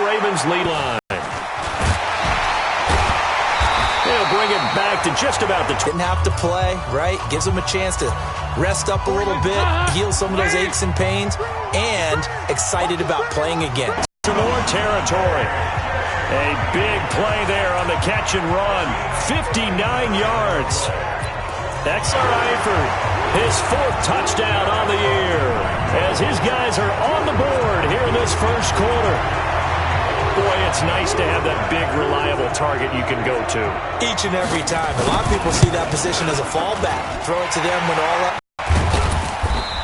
Ravens lead line. They'll bring it back to just about the... Didn't have to play, right? Gives them a chance to rest up a little bit, heal some of those aches and pains, and excited about playing again. To more territory. A big play there on the catch and run. 59 yards. Dexter Eifert, his 4th touchdown on the year, as his guys are on the board here in this first quarter. Boy, it's nice to have that big, reliable target you can go to. Each and every time. A lot of people see that position as a fallback. Throw it to them when all up.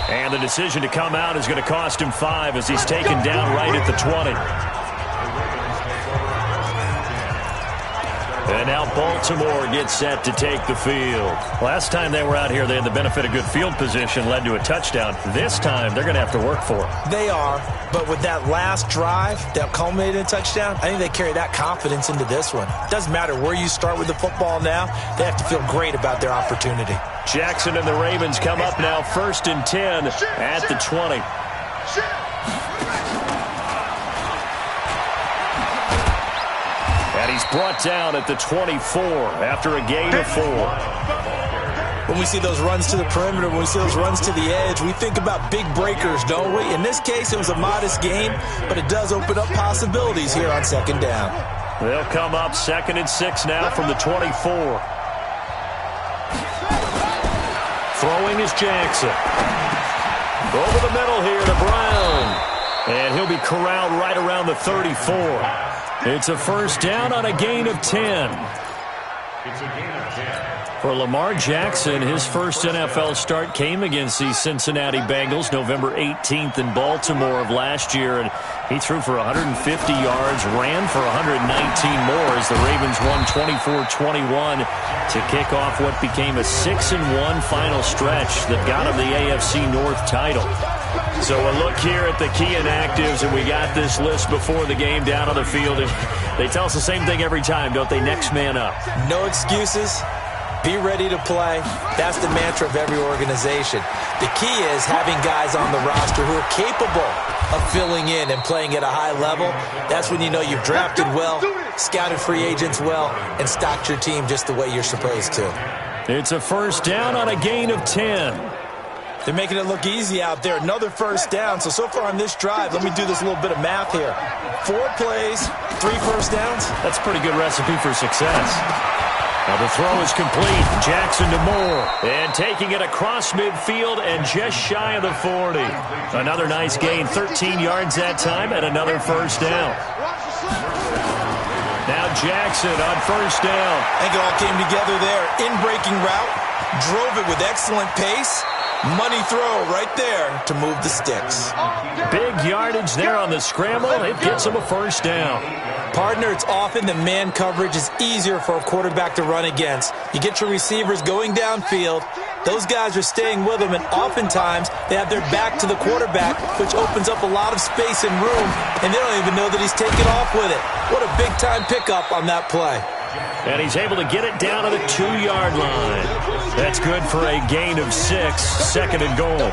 And the decision to come out is going to cost him 5 as he's taken down right at the 20. And now Baltimore gets set to take the field. Last time they were out here, they had the benefit of good field position, led to a touchdown. This time, they're going to have to work for it. They are, but with that last drive that culminated in a touchdown, I think they carry that confidence into this one. Doesn't matter where you start with the football now, they have to feel great about their opportunity. Jackson and the Ravens come up now 1st and 10 at the 20. And he's brought down at the 24 after a gain of 4. When we see those runs to the perimeter, when we see those runs to the edge, we think about big breakers, don't we? In this case, it was a modest gain, but it does open up possibilities here on 2nd down. They'll come up 2nd and 6 now from the 24. Throwing is Jackson. Over the middle here to Brown. And he'll be corralled right around the 34. It's a 1st down on a gain of 10. For Lamar Jackson, his first NFL start came against the Cincinnati Bengals November 18th in Baltimore of last year, and he threw for 150 yards, ran for 119 more as the Ravens won 24-21 to kick off what became a 6-1 final stretch that got him the AFC North title. So a look here at the key inactives, and we got this list before the game down on the field. And they tell us the same thing every time, don't they? Next man up. No excuses. Be ready to play. That's the mantra of every organization. The key is having guys on the roster who are capable of filling in and playing at a high level. That's when you know you've drafted well, scouted free agents well, and stocked your team just the way you're supposed to. It's a 1st down on a gain of 10. They're making it look easy out there. Another 1st down. So far on this drive, let me do this little bit of math here. 4 plays, 3 1st downs. That's a pretty good recipe for success. Now the throw is complete. Jackson to Moore. And taking it across midfield and just shy of the 40. Another nice gain. 13 yards that time and another 1st down. Now Jackson on 1st down. I think it all came together there. In-breaking route. Drove it with excellent pace. Money throw right there to move the sticks. Big yardage there on the scramble. It gets him a 1st down. Partner, it's often that man coverage is easier for a quarterback to run against. You get your receivers going downfield. Those guys are staying with them, and oftentimes they have their back to the quarterback, which opens up a lot of space and room, and they don't even know that he's taken off with it. What a big-time pickup on that play. And he's able to get it down to the 2-yard line. That's good for a gain of 6, 2nd and goal.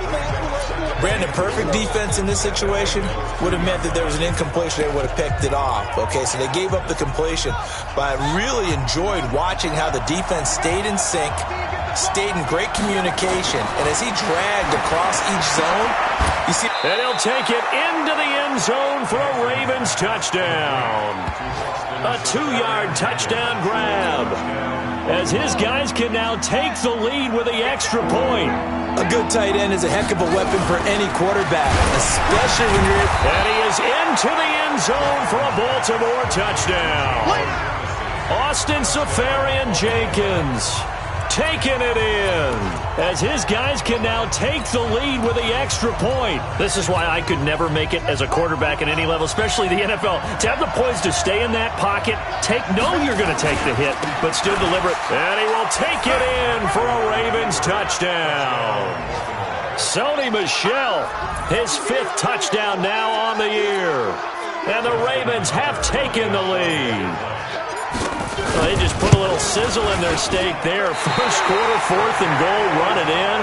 Brandon, perfect defense in this situation would have meant that there was an incompletion. They would have picked it off. Okay, so they gave up the completion. But I really enjoyed watching how the defense stayed in sync, stayed in great communication. And as he dragged across each zone, you see... And he'll take it into the end zone for a Ravens touchdown. A 2-yard touchdown grab. As his guys can now take the lead with the extra point. A good tight end is a heck of a weapon for any quarterback, especially when you're... And he is into the end zone for a Baltimore touchdown. Austin Seferian-Jenkins taking it in as his guys can now take the lead with the extra point. This is why I could never make it as a quarterback at any level, especially the NFL. To have the poise to stay in that pocket, know you're going to take the hit, but still deliver it. And he will take it in for a Ravens touchdown. Sony Michel, his 5th touchdown now on the year. And the Ravens have taken the lead. Well, they just put a little sizzle in their steak there. First quarter, 4th and goal, run it in.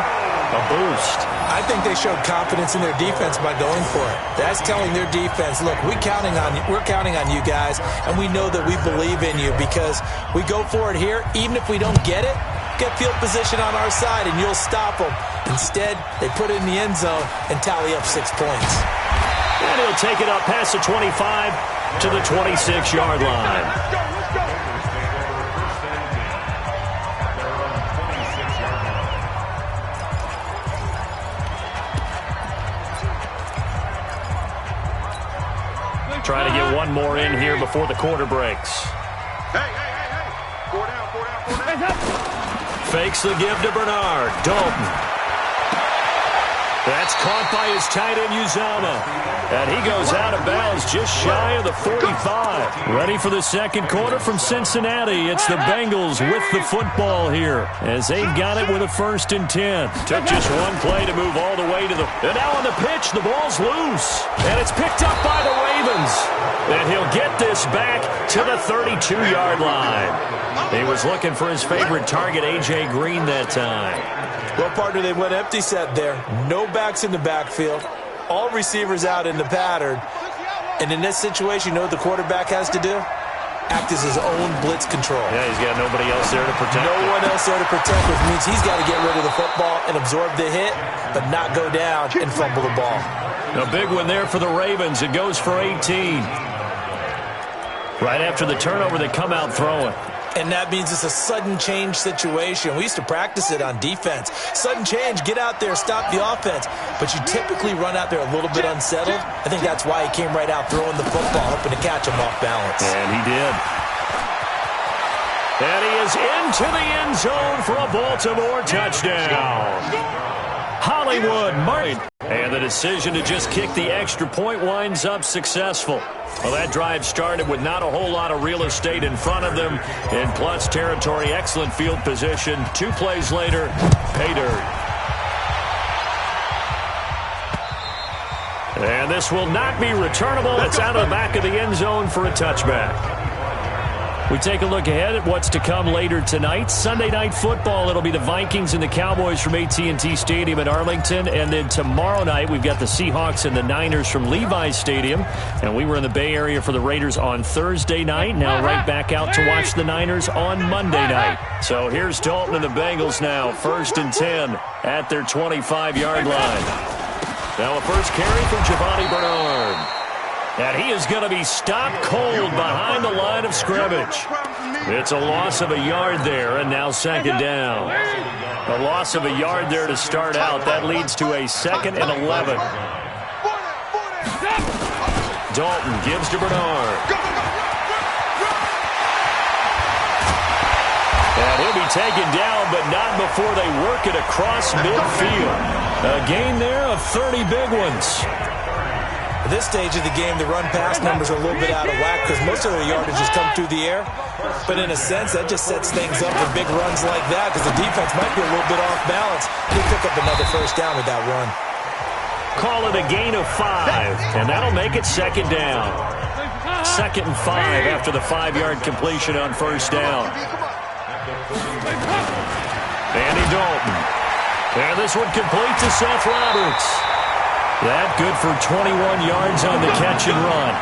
A boost. I think they showed confidence in their defense by going for it. That's telling their defense, look, we're counting on you guys, and we know that we believe in you because we go for it here. Even if we don't get it, get field position on our side, and you'll stop them. Instead, they put it in the end zone and tally up 6 points. And he'll take it up past the 25 to the 26-yard line. Trying to get one more in here before the quarter breaks. Hey. 4 down. Fakes the give to Bernard. Dalton. That's caught by his tight end, Uzama. And he goes out of bounds just shy of the 45. Ready for the second quarter from Cincinnati. It's the Bengals with the football here as they've got it with a 1st and 10. Took just one play to move all the way to the... And now on the pitch, the ball's loose. And it's picked up by the Ravens. And he'll get this back to the 32-yard line. He was looking for his favorite target, A.J. Green, that time. Well, partner, they went empty set there. No backs in the backfield. All receivers out in the pattern. And in this situation, you know what the quarterback has to do? Act as his own blitz control. Yeah, he's got nobody else there to protect. No one else there to protect, which means he's got to get rid of the football and absorb the hit, but not go down and fumble the ball. A big one there for the Ravens. It goes for 18. Right after the turnover, they come out throwing. And that means it's a sudden change situation. We used to practice it on defense. Sudden change, get out there, stop the offense. But you typically run out there a little bit unsettled. I think that's why he came right out throwing the football, hoping to catch him off balance. And he did. And he is into the end zone for a Baltimore touchdown. Hollywood Martin. And the decision to just kick the extra point winds up successful. Well, that drive started with not a whole lot of real estate in front of them. In plus territory, excellent field position. 2 plays later, pay dirt. And this will not be returnable. It's out of the back of the end zone for a touchback. We take a look ahead at what's to come later tonight. Sunday Night Football, it'll be the Vikings and the Cowboys from AT&T Stadium in Arlington. And then tomorrow night, we've got the Seahawks and the Niners from Levi's Stadium. And we were in the Bay Area for the Raiders on Thursday night. Now right back out to watch the Niners on Monday night. So here's Dalton and the Bengals now. 1st and 10 at their 25-yard line. Now a first carry from Giovanni Bernard. And he is going to be stopped cold behind the line of scrimmage. It's a loss of a yard there, and now 2nd down. A loss of a yard there to start out. That leads to a 2nd and 11. Dalton gives to Bernard. And he'll be taken down, but not before they work it across midfield. A gain there of 30 big ones. At this stage of the game, the run-pass numbers are a little bit out of whack because most of their yardage has come through the air. But in a sense, that just sets things up for big runs like that because the defense might be a little bit off balance. He'll pick up another 1st down with that run. Call it a gain of 5, and that'll make it 2nd down. 2nd and 5 after the 5-yard completion on 1st down. Andy Dalton. And this one complete to Seth Roberts. That good for 21 yards on the catch and run.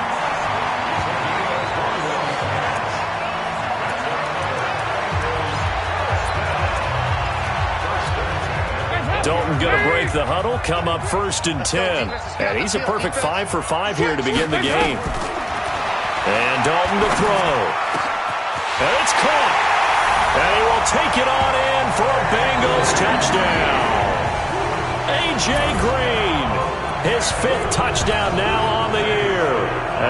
Dalton going to break the huddle, come up 1st and 10. And he's a perfect 5 for 5 here to begin the game. And Dalton to throw. And it's caught. And he will take it on in for a Bengals touchdown. A.J. Green. His 5th touchdown now on the year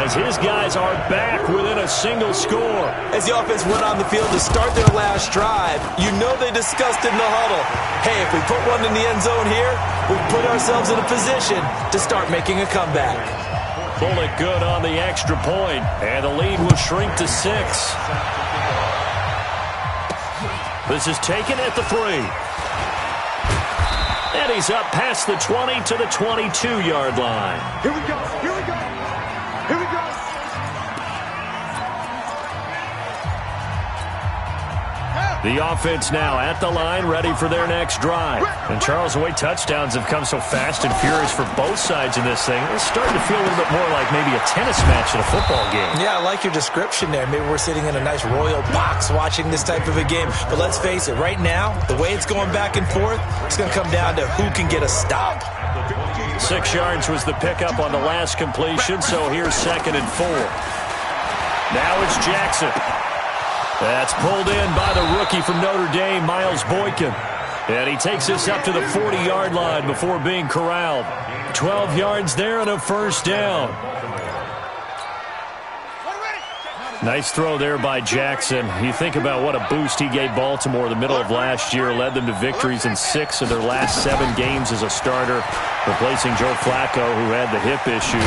as his guys are back within a single score. As the offense went on the field to start their last drive, you know they discussed in the huddle, hey, if we put one in the end zone here, we put ourselves in a position to start making a comeback. Bullet good on the extra point, and the lead will shrink to 6. This is taken at the 3. And he's up past the 20 to the 22-yard line. Here we go. The offense now at the line, ready for their next drive. And Charles, the way touchdowns have come so fast and furious for both sides in this thing, it's starting to feel a little bit more like maybe a tennis match in a football game. Yeah, I like your description there. Maybe we're sitting in a nice royal box watching this type of a game. But let's face it, right now, the way it's going back and forth, it's going to come down to who can get a stop. 6 yards was the pickup on the last completion, so here's 2nd and 4. Now it's Jackson. That's pulled in by the rookie from Notre Dame, Miles Boykin. And he takes this up to the 40-yard line before being corralled. 12 yards there and a first down. Nice throw there by Jackson. You think about what a boost he gave Baltimore the middle of last year, led them to victories in 6 of their last 7 games as a starter, replacing Joe Flacco, who had the hip issue.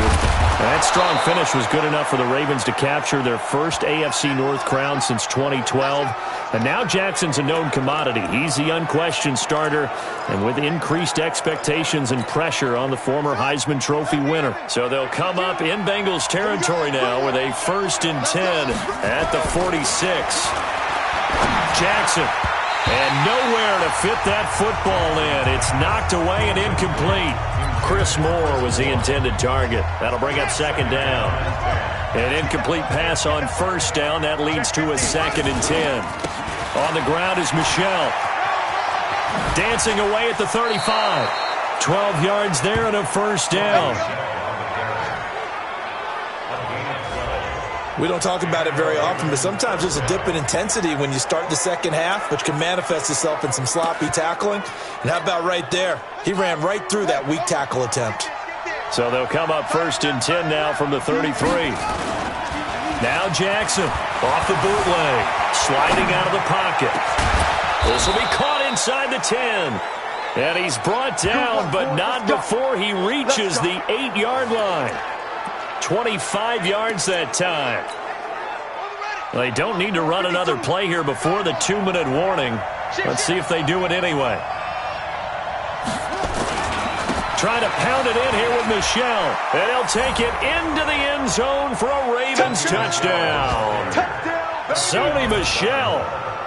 That strong finish was good enough for the Ravens to capture their first AFC North crown since 2012. And now Jackson's a known commodity. He's the unquestioned starter, and with increased expectations and pressure on the former Heisman Trophy winner. So they'll come up in Bengals territory now with a 1st and 10 at the 46. Jackson, and nowhere to fit that football in. It's knocked away and incomplete. Chris Moore was the intended target. That'll bring up 2nd down. An incomplete pass on 1st down. That leads to a 2nd and 10. On the ground is Michel. Dancing away at the 35. 12 yards there and a first down. We don't talk about it very often, but sometimes there's a dip in intensity when you start the second half, which can manifest itself in some sloppy tackling. And how about right there? He ran right through that weak tackle attempt. So they'll come up 1st and 10 now from the 33. Now Jackson off the bootleg, sliding out of the pocket. This will be caught inside the 10. And he's brought down, but not before he reaches the 8-yard line. 25 yards that time. They don't need to run another play here before the 2-minute warning. Let's see if they do it anyway. Trying to pound it in here with Michel. And he'll take it into the end zone for a Ravens touchdown. Sony Michel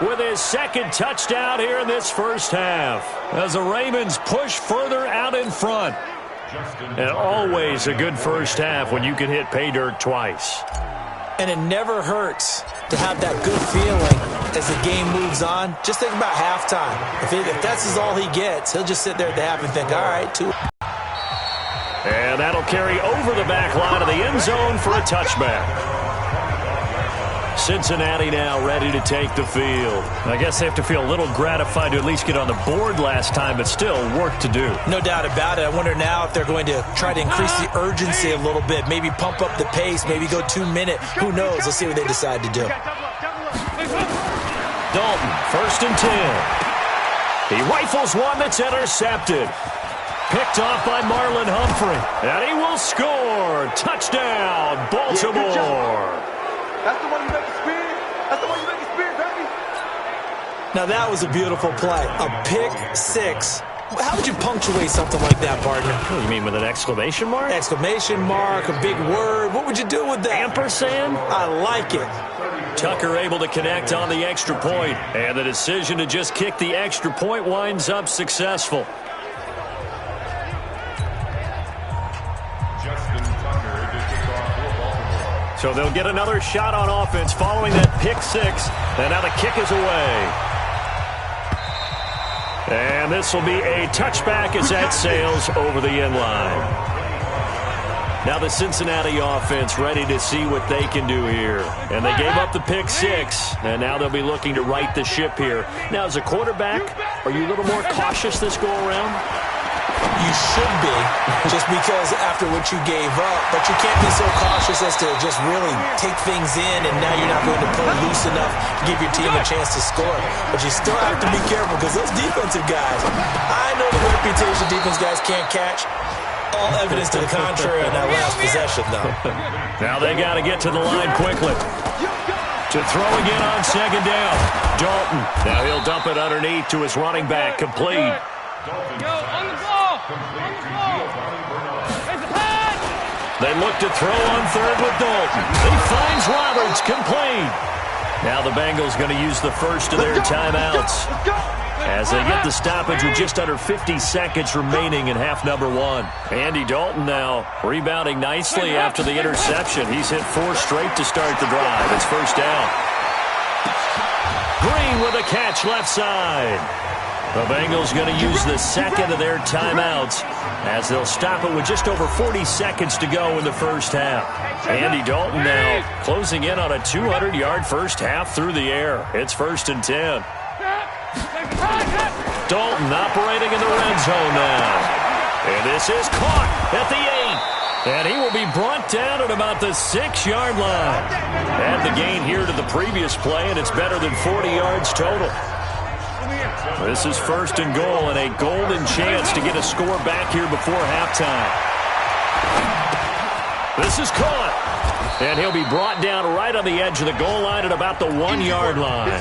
with his 2nd touchdown here in this first half, as the Ravens push further out in front. And always a good first half when you can hit pay dirt twice. And it never hurts to have that good feeling as the game moves on. Just think about halftime. If that's all he gets, he'll just sit there at the half and think, all right, 2. And that'll carry over the back line of the end zone for a touchback. Cincinnati now ready to take the field. I guess they have to feel a little gratified to at least get on the board last time, but still work to do. No doubt about it. I wonder now if they're going to try to increase the urgency a little bit, maybe pump up the pace, maybe go 2-minute. Who knows? Let's see what they decide to do. Dalton, 1st and 10. He rifles one that's intercepted. Picked off by Marlon Humphrey. And he will score. Touchdown, Baltimore. That's the one you make it spin. That's the one you make it spin, baby. Now that was a beautiful play. A pick 6. How would you punctuate something like that, partner? What do you mean, with an exclamation mark? Exclamation mark, a big word. What would you do with that? Ampersand? I like it. Tucker able to connect on the extra point. And the decision to just kick the extra point winds up successful. So they'll get another shot on offense following that pick 6. And now the kick is away. And this will be a touchback as that sails over the end line. Now the Cincinnati offense ready to see what they can do here. And they gave up the pick 6. And now they'll be looking to right the ship here. Now as a quarterback, are you a little more cautious this go around? You should be, just because after what you gave up, but you can't be so cautious as to just really take things in, and now you're not going to pull loose enough to give your team a chance to score. But you still have to be careful, because those defensive guys, I know the reputation defense guys can't catch. All evidence to the contrary in that last possession, though. Now they got to get to the line quickly. To throw again on 2nd down. Dalton. Now he'll dump it underneath to his running back. Complete. Go, on the ball! They look to throw on 3rd with Dalton. He finds Roberts, complete. Now the Bengals going to use the first of their timeouts as they get the stoppage with just under 50 seconds remaining in half number one. Andy Dalton now rebounding nicely after the interception. He's hit 4 straight to start the drive. It's first down. Green with a catch left side. The Bengals going to use the second of their timeouts as they'll stop it with just over 40 seconds to go in the first half. Andy Dalton now closing in on a 200-yard first half through the air. It's first and 10. Dalton operating in the red zone now. And this is caught at the 8. And he will be brought down at about the 6-yard line. Add the gain here to the previous play, and it's better than 40 yards total. This is first and goal, and a golden chance to get a score back here before halftime. This is caught. And he'll be brought down right on the edge of the goal line at about the 1-yard line.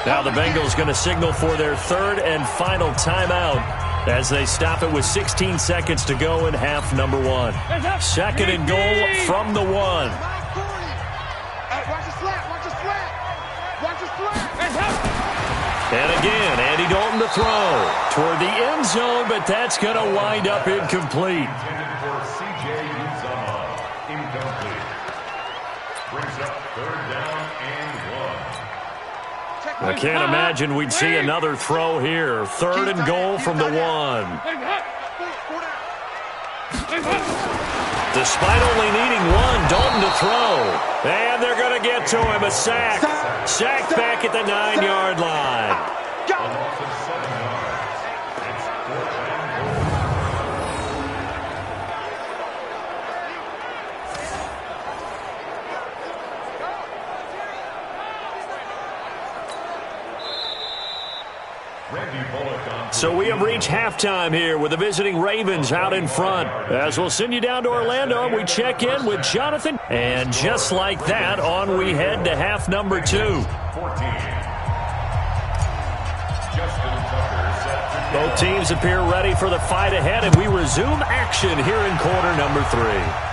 Now the Bengals going to signal for their third and final timeout as they stop it with 16 seconds to go in half number one. Second and goal from the 1. Watch the slant. And again, Andy Dalton to throw toward the end zone, but that's going to wind up incomplete. I can't imagine we'd see another throw here. Third and goal from the 1. Despite only needing 1, Dalton to throw. And they're going to get to him. A sack. Sack back at the 9-yard line. So we have reached halftime here with the visiting Ravens out in front. As we'll send you down to Orlando, we check in with Jonathan. And just like that, on we head to half number 2. Both teams appear ready for the fight ahead, and we resume action here in quarter number 3.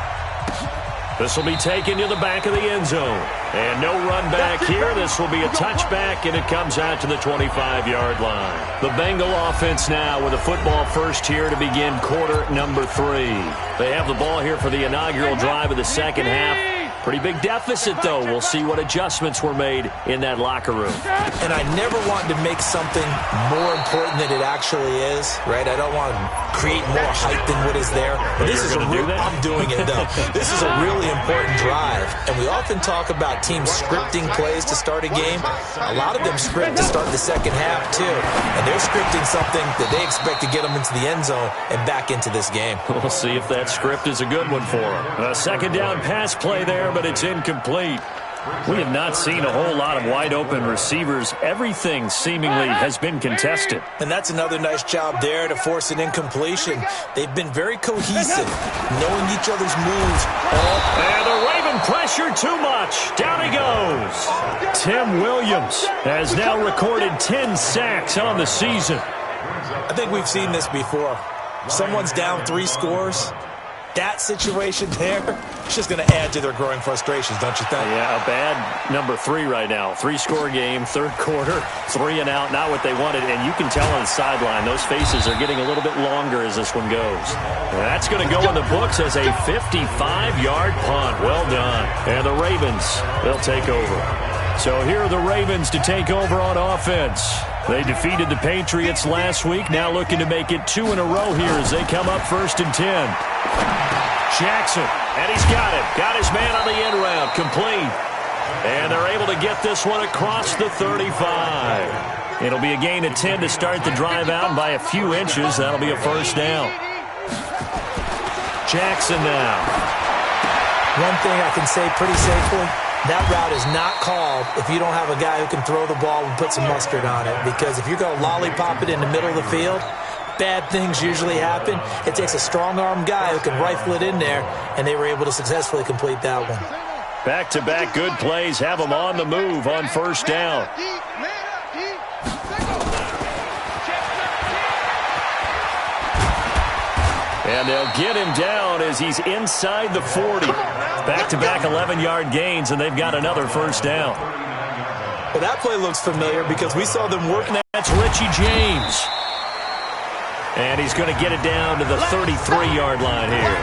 This will be taken to the back of the end zone. And no run back here. This will be a touchback, and it comes out to the 25-yard line. The Bengal offense now with a football first here to begin quarter number 3. They have the ball here for the inaugural drive of the second half. Pretty big deficit, though. We'll see what adjustments were made in that locker room. And I never want to make something more important than it actually is, right? I don't want to create more hype than what is there. But this is a real, I'm doing it, though. This is a really important drive. And we often talk about teams scripting plays to start a game. A lot of them script to start the second half, too. And they're scripting something that they expect to get them into the end zone and back into this game. We'll see if that script is a good one for them. A second down pass play there, but it's incomplete. We have not seen a whole lot of wide-open receivers. Everything seemingly has been contested. And that's another nice job there to force an incompletion. They've been very cohesive, knowing each other's moves. And the Raven pressure too much. Down he goes. Tim Williams has now recorded 10 sacks on the season. I think we've seen this before. Someone's down 3 scores. That situation there, it's just going to add to their growing frustrations, don't you think? Yeah, a bad number 3 right now. 3-score game, third quarter, 3 and out, not what they wanted. And you can tell on the sideline, those faces are getting a little bit longer as this one goes. And that's going to go in the books as a 55-yard punt. Well done. And the Ravens, they'll take over. So here are the Ravens to take over on offense. They defeated the Patriots last week, now looking to make it 2 in a row here as they come up first and 10. Jackson, and he's got him. Got his man on the end route, complete. And they're able to get this one across the 35. It'll be a gain of 10 to start the drive out by a few inches. That'll be a first down. Jackson now. One thing I can say pretty safely, that route is not called if you don't have a guy who can throw the ball and put some mustard on it. Because if you're going to lollipop it in the middle of the field, bad things usually happen. It takes a strong-arm guy who can rifle it in there, and they were able to successfully complete that one. Back-to-back good plays have them on the move on first down. And they'll get him down as he's inside the 40. Back-to-back 11-yard gains, and they've got another first down. Well, that play looks familiar because we saw them working. That's Richie James. And he's going to get it down to the 33-yard line here.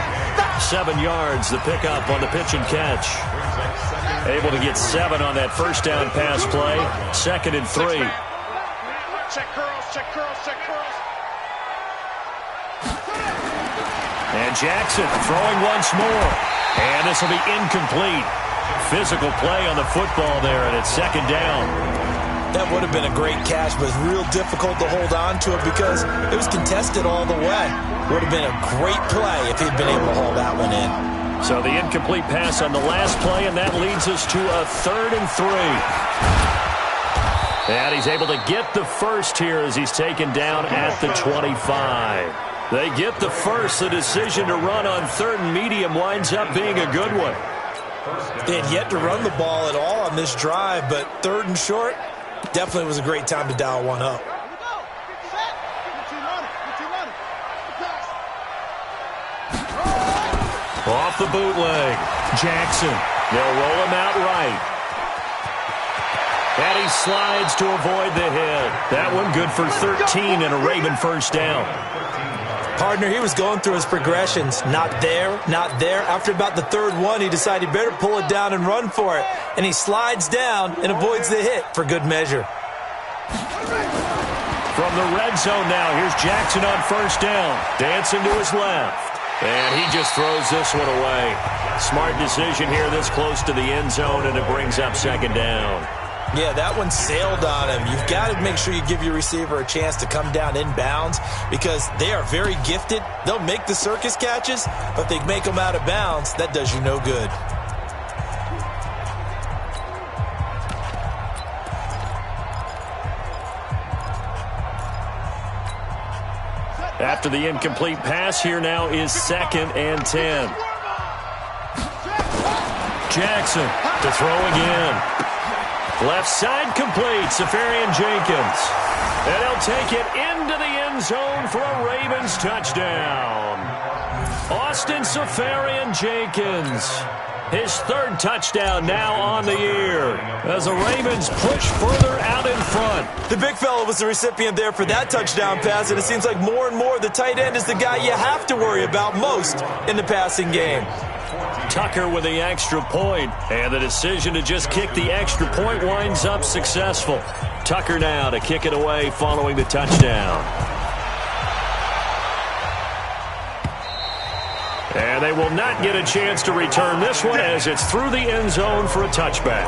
7 yards, the pickup on the pitch and catch. Able to get 7 on that first down pass play. 2nd and 3. Check curls, check curls, check curls. And Jackson throwing once more. And this will be incomplete. Physical play on the football there, and it's 2nd down. That would have been a great catch, but it's real difficult to hold on to it because it was contested all the way. Would have been a great play if he'd been able to haul that one in. So the incomplete pass on the last play, and that leads us to a 3rd and 3. And he's able to get the first here as he's taken down at the 25. They get the first. The decision to run on 3rd and medium winds up being a good one. They had yet to run the ball at all on this drive, but 3rd and short, definitely was a great time to dial one up. Off the bootleg. Jackson. They'll roll him out right. And he slides to avoid the hit. That one good for 13 and a Raven first down. Partner, he was going through his progressions. Not there, not there. After about the 3rd one, he decided he better pull it down and run for it. And he slides down and avoids the hit for good measure. From the red zone now, here's Jackson on first down. Dancing to his left. And he just throws this one away. Smart decision here this close to the end zone, and it brings up 2nd down. Yeah, that one sailed on him. You've got to make sure you give your receiver a chance to come down inbounds because they are very gifted. They'll make the circus catches, but if they make them out of bounds, that does you no good. After the incomplete pass, here now is 2nd and 10. Jackson to throw again. Left side complete, Safarian Jenkins. And he'll take it into the end zone for a Ravens touchdown. Austin Safarian Jenkins. His 3rd touchdown now on the year as the Ravens push further out in front. The big fella was the recipient there for that touchdown pass, and it seems like more and more the tight end is the guy you have to worry about most in the passing game. Tucker with the extra point, and the decision to just kick the extra point winds up successful. Tucker now to kick it away following the touchdown. And they will not get a chance to return this one as it's through the end zone for a touchback.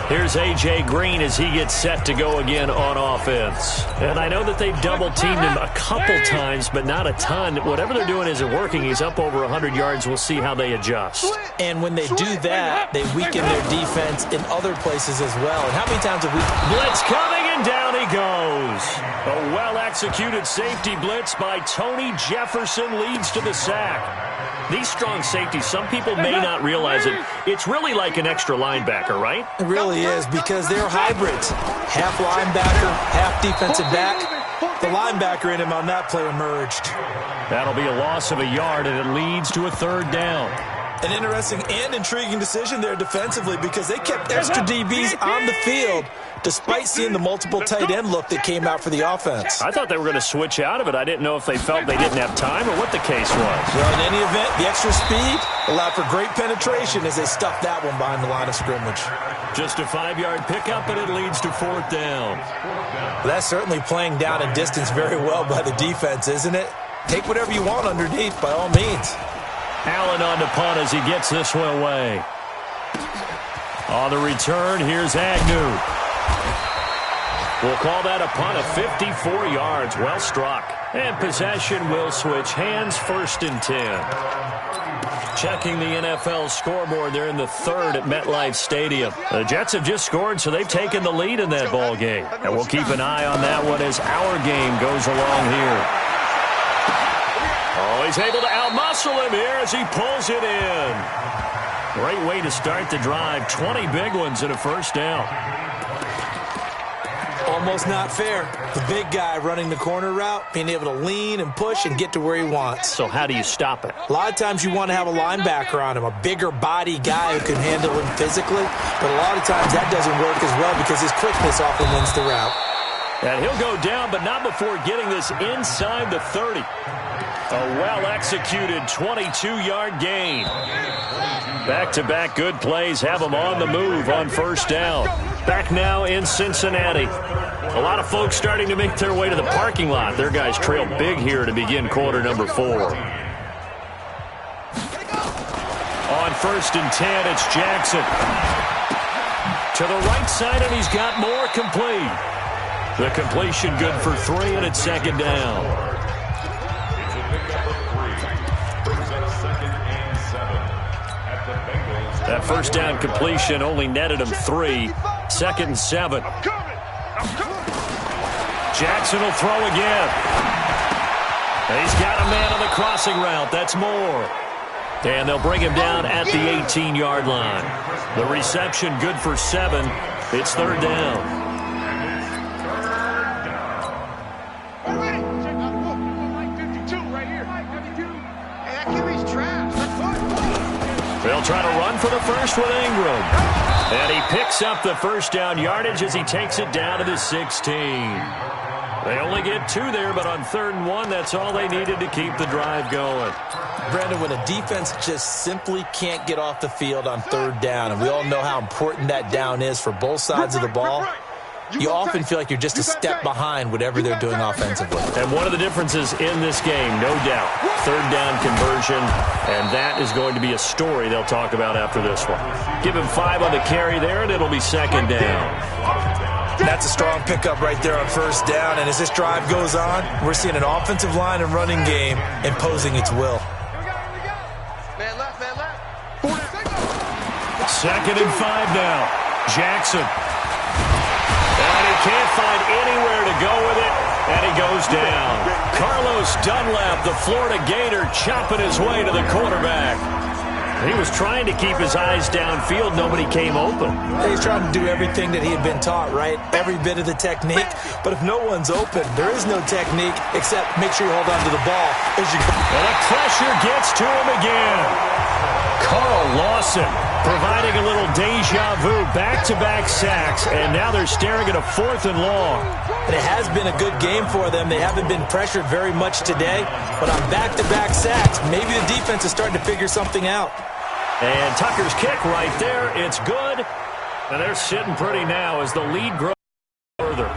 Here's A.J. Green as he gets set to go again on offense. And I know that they've double-teamed him a couple times, but not a ton. Whatever they're doing isn't working. He's up over 100 yards. We'll see how they adjust. And when they do that, they weaken their defense in other places as well. And how many times have we... Blitz coming, and down he goes. A well-executed safety blitz by Tony Jefferson leads to the sack. These strong safeties, some people may not realize it. It's really like an extra linebacker, right? It really is because they're hybrids. Half linebacker, half defensive back. The linebacker in him on that play emerged. That'll be a loss of a yard, and it leads to a 3rd down. An interesting and intriguing decision there defensively because they kept extra DBs on the field despite seeing the multiple tight end look that came out for the offense. I thought they were going to switch out of it. I didn't know if they felt they didn't have time or what the case was. Well, in any event, the extra speed allowed for great penetration as they stuffed that one behind the line of scrimmage. Just a 5-yard pickup, and it leads to 4th down. Well, that's certainly playing down in distance very well by the defense, isn't it? Take whatever you want underneath, by all means. Allen on the punt as he gets this one away. On the return, here's Agnew. We'll call that a punt of 54 yards. Well struck. And possession will switch hands, 1st and 10. Checking the NFL scoreboard. They're in the 3rd at MetLife Stadium. The Jets have just scored, so they've taken the lead in that ball game. And we'll keep an eye on that one as our game goes along here. Oh, he's able to outmuscle him here as he pulls it in. Great way to start the drive. 20 big ones and a first down. Almost not fair. The big guy running the corner route, being able to lean and push and get to where he wants. So how do you stop it? A lot of times you want to have a linebacker on him, a bigger body guy who can handle him physically, but a lot of times that doesn't work as well because his quickness often wins the route. And he'll go down, but not before getting this inside the 30. A well-executed 22-yard gain. Back-to-back good plays have them on the move on first down. Back now in Cincinnati. A lot of folks starting to make their way to the parking lot. Their guys trail big here to begin quarter number 4. On first and 10, it's Jackson. To the right side, and he's got more complete. The completion good for 3, and it's second down. That first down completion only netted him 3. Second and 7. Jackson will throw again. He's got a man on the crossing route. That's more. And they'll bring him down at the 18-yard line. The reception good for 7. It's third down. They'll try to run for the first with Ingram. And he picks up the first down yardage as he takes it down to the 16. They only get 2 there, but on 3rd and 1, that's all they needed to keep the drive going. Brandon, when a defense just simply can't get off the field on 3rd down, and we all know how important that down is for both sides of the ball, you often feel like you're just a step behind whatever they're doing offensively. And one of the differences in this game, no doubt, 3rd down conversion, and that is going to be a story they'll talk about after this one. Give him 5 on the carry there, and it'll be second down. That's a strong pickup right there on first down, and as this drive goes on, we're seeing an offensive line and running game imposing its will. Man left. Second and 5 now. Jackson. And he can't find anywhere to go with it, and he goes down. Carlos Dunlap, the Florida Gator, chopping his way to the quarterback. He was trying to keep his eyes downfield. Nobody came open. He's trying to do everything that he had been taught, right? Every bit of the technique. But if no one's open, there is no technique except make sure you hold on to the ball as you go. And the pressure gets to him again. Carl Lawson providing a little deja vu, back-to-back sacks, and now they're staring at a 4th and long. And it has been a good game for them. They haven't been pressured very much today, but on back-to-back sacks, maybe the defense is starting to figure something out. And Tucker's kick right there, it's good. And they're sitting pretty now as the lead grows further.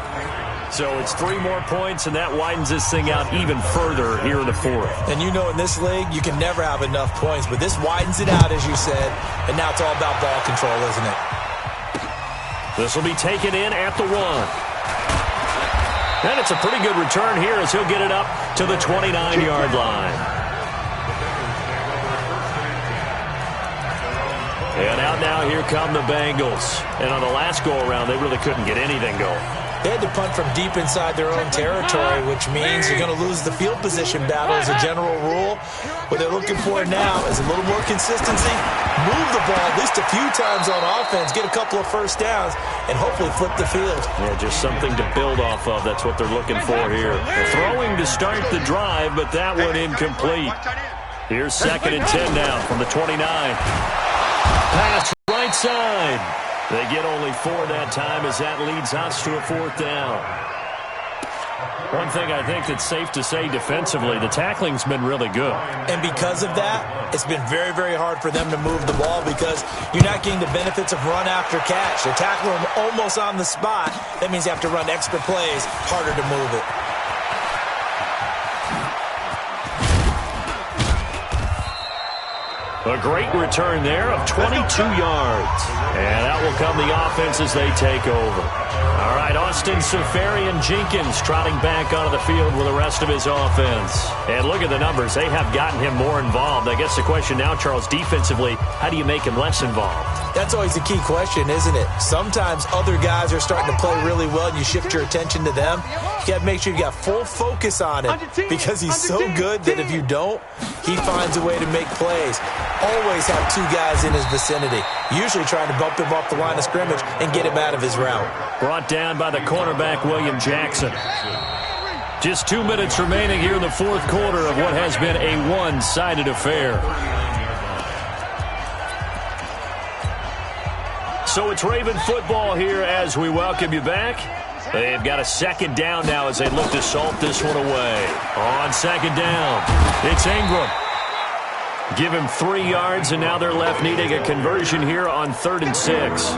So it's 3 more points, and that widens this thing out even further here in the 4th. And you know in this league, you can never have enough points, but this widens it out, as you said, and now it's all about ball control, isn't it? This will be taken in at the 1. And it's a pretty good return here as he'll get it up to the 29-yard line. And out now, here come the Bengals. And on the last go-around, they really couldn't get anything going. They had to punt from deep inside their own territory, which means you're going to lose the field position battle as a general rule. What they're looking for now is a little more consistency, move the ball at least a few times on offense, get a couple of first downs, and hopefully flip the field. Yeah, just something to build off of. That's what they're looking for here. They're throwing to start the drive, but that one incomplete. Here's 2nd and 10 now from the 29. Pass right side. They get only 4 that time as that leads us to a 4th down. One thing I think that's safe to say defensively, the tackling's been really good. And because of that, it's been very, very hard for them to move the ball because you're not getting the benefits of run after catch. They're tackling them almost on the spot. That means you have to run extra plays, harder to move it. A great return there of 22 yards. And out will come the offense as they take over. All right, Austin Seferian-Jenkins trotting back onto the field with the rest of his offense. And look at the numbers. They have gotten him more involved. I guess the question now, Charles, defensively, how do you make him less involved? That's always the key question, isn't it? Sometimes other guys are starting to play really well and you shift your attention to them. You got to make sure you got full focus on him because he's so good that if you don't, he finds a way to make plays. Always have two guys in his vicinity, usually trying to bump him off the line of scrimmage and get him out of his route. Brought down by the cornerback, William Jackson. Just 2 minutes remaining here in the fourth quarter of what has been a one-sided affair. So it's Raven football here as we welcome you back. They've got a second down now as they look to salt this one away. On second down, it's Ingram. Give him 3 yards, and now they're left needing a conversion here on 3rd and 6.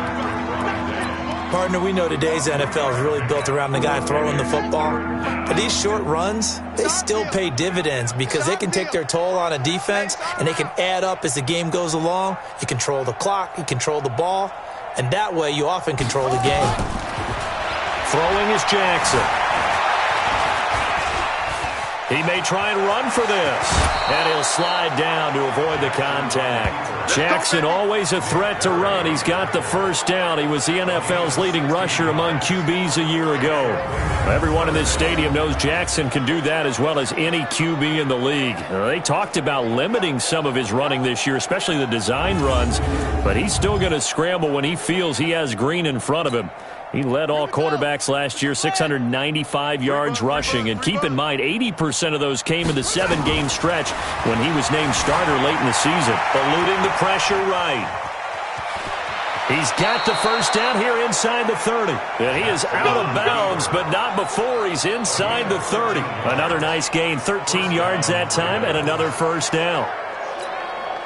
Partner, we know today's NFL is really built around the guy throwing the football. But these short runs, they still pay dividends because they can take their toll on a defense, and they can add up as the game goes along. You control the clock, you control the ball. And that way, you often control the game. Throwing is Jackson. He may try and run for this. And he'll slide down to avoid the contact. Jackson always a threat to run. He's got the first down. He was the NFL's leading rusher among QBs a year ago. Everyone in this stadium knows Jackson can do that as well as any QB in the league. They talked about limiting some of his running this year, especially the design runs. But he's still going to scramble when he feels he has green in front of him. He led all quarterbacks last year, 695 yards rushing. And keep in mind, 80% of those came in the 7-game stretch when he was named starter late in the season. Eluding the pressure right. He's got the first down here inside the 30. And he is out of bounds, but not before he's inside the 30. Another nice gain, 13 yards that time, and another first down.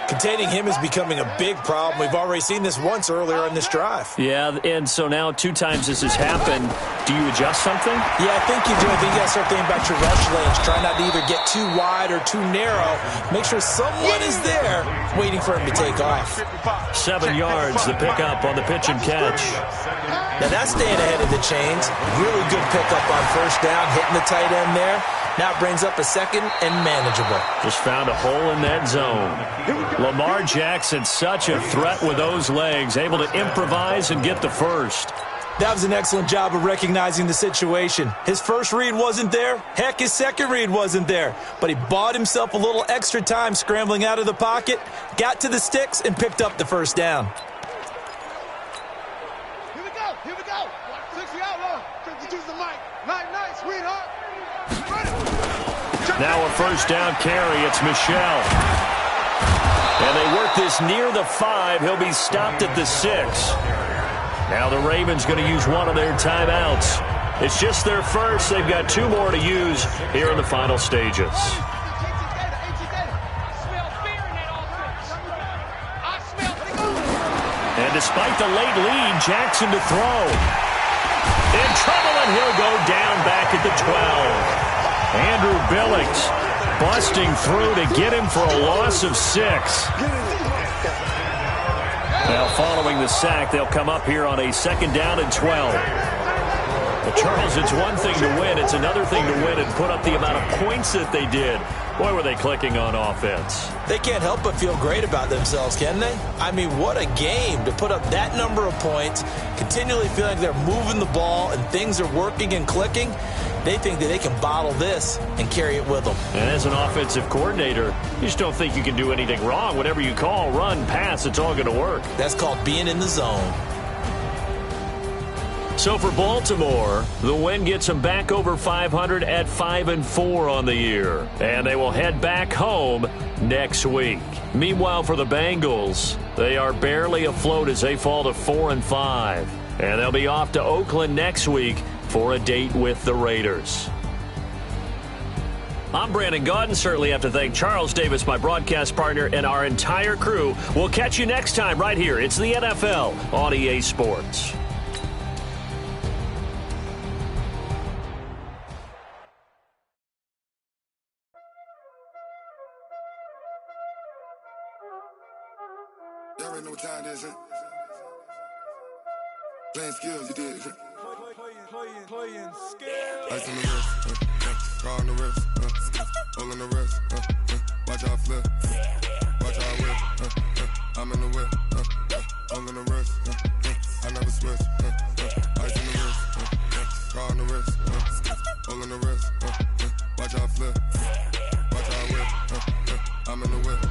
Containing him is becoming a big problem. We've already seen this once earlier on this drive. Yeah, and so now 2 times this has happened. Do you adjust something? Yeah, I think you do. I think you got to start thinking about your rush lanes. Try not to either get too wide or too narrow. Make sure someone is there waiting for him to take off. 7 yards, the pickup on the pitch and catch. Now that's staying ahead of the chains. Really good pickup on first down, hitting the tight end there. Now it brings up a second and manageable. Just found a hole in that zone. Lamar Jackson, such a threat with those legs, able to improvise and get the first. That was an excellent job of recognizing the situation. His first read wasn't there. Heck, his second read wasn't there. But he bought himself a little extra time scrambling out of the pocket, got to the sticks, and picked up the first down. Here we go. 60 outlaw. Use the mic. Night, sweetheart. Now a first down carry. It's Michelle. And they work this near the 5. He'll be stopped at the 6. Now the Ravens going to use one of their timeouts. It's just their first. They've got 2 more to use here in the final stages. And despite the late lead, Jackson to throw. In trouble, and he'll go down back at the 12. Andrew Billings busting through to get him for a loss of 6. Now following the sack, they'll come up here on a 2nd down and 12. Well, Charles, it's one thing to win. It's another thing to win and put up the amount of points that they did. Boy, were they clicking on offense. They can't help but feel great about themselves, can they? I mean, what a game to put up that number of points, continually feeling like they're moving the ball and things are working and clicking. They think that they can bottle this and carry it with them. And as an offensive coordinator, you just don't think you can do anything wrong. Whatever you call, run, pass, it's all going to work. That's called being in the zone. So for Baltimore, the win gets them back over 500 at 5-4 on the year. And they will head back home next week. Meanwhile, for the Bengals, they are barely afloat as they fall to 4-5. And they'll be off to Oakland next week for a date with the Raiders. I'm Brandon Gaudin. Certainly have to thank Charles Davis, my broadcast partner, and our entire crew. We'll catch you next time right here. It's the NFL on EA Sports. Y'all already know what time it is, huh? Playing skills, you did. Playing skills. Ice on the wrist, car on the wrist, hole on the wrist, watch out flip, watch out whip, I'm in the whip, hole in the Ice in the wrist, car on the wrist, hole in the wrist, watch how I flip, watch how I whip, I'm in the whip.